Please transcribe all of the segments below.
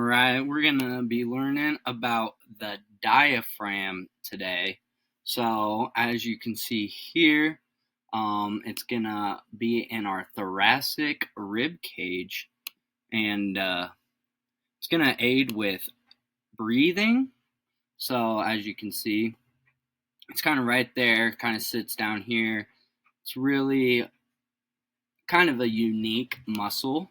Alright, we're gonna be learning about the diaphragm today. So, as you can see here, it's gonna be in our thoracic rib cage, and it's gonna aid with breathing. So, as you can see, it's kind of right there, kind of sits down here. It's really kind of a unique muscle.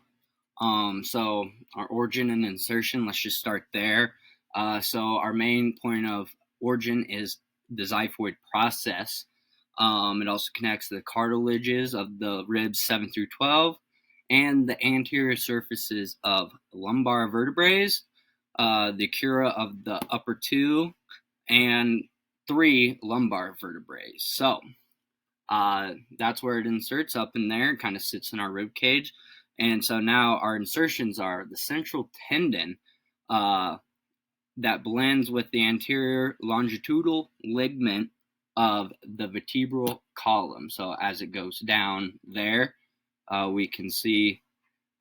So our origin and insertion, let's just start there. So our main point of origin is the xiphoid process. It also connects the cartilages of the ribs 7 through 12 and the anterior surfaces of lumbar vertebrae, the crura of the upper two, and 3 lumbar vertebrae. So that's where it inserts up in there. It kind of sits in our rib cage. And so now our insertions are the central tendon that blends with the anterior longitudinal ligament of the vertebral column. So as it goes down there, we can see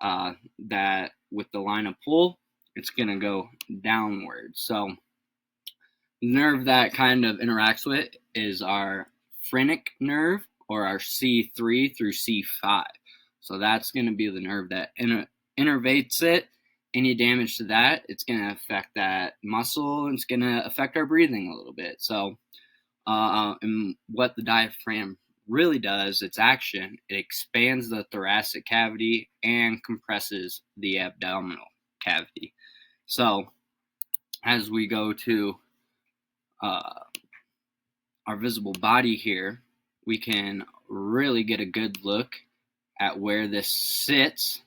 that with the line of pull, it's going to go downward. So the nerve that kind of interacts with is our phrenic nerve, or our C3 through C5. So that's going to be the nerve that innervates it. Any damage to that, it's going to affect that muscle, and it's going to affect our breathing a little bit. So and what the diaphragm really does, its action, it expands the thoracic cavity and compresses the abdominal cavity. So as we go to our visible body here, we can really get a good look at where this sits.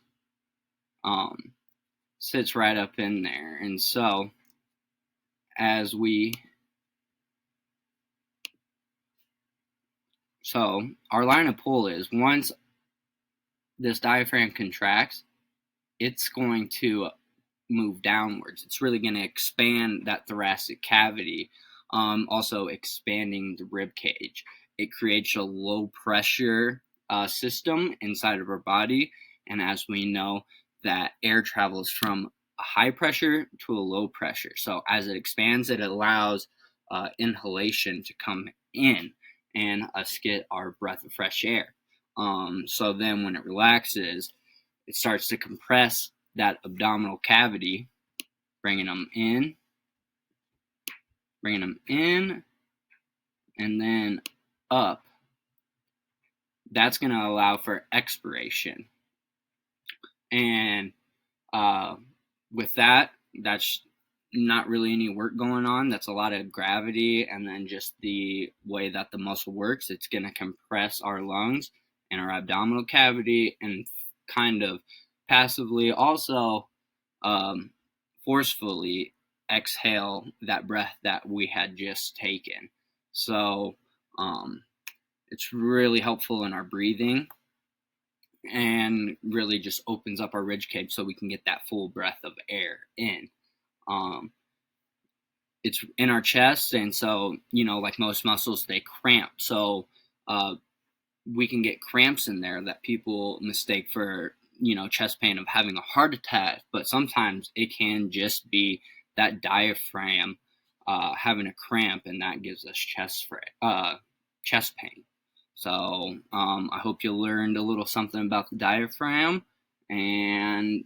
Sits right up in there. And so our line of pull is, once this diaphragm contracts, it's going to move downwards. It's really going to expand that thoracic cavity, also expanding the rib cage. It creates a low pressure system inside of our body, and as we know, that air travels from a high pressure to a low pressure. So as it expands, it allows inhalation to come in and us get our breath of fresh air. So then when it relaxes, it starts to compress that abdominal cavity, bringing them in, and then up. That's going to allow for expiration. And with that, that's not really any work going on. That's a lot of gravity, and then just the way that the muscle works, it's going to compress our lungs and our abdominal cavity, and kind of passively also forcefully exhale that breath that we had just taken. So it's really helpful in our breathing, and really just opens up our rib cage so we can get that full breath of air in. It's in our chest, and so, like most muscles, they cramp. So we can get cramps in there that people mistake for, chest pain of having a heart attack, but sometimes it can just be that diaphragm having a cramp, and that gives us chest pain. So I hope you learned a little something about the diaphragm, and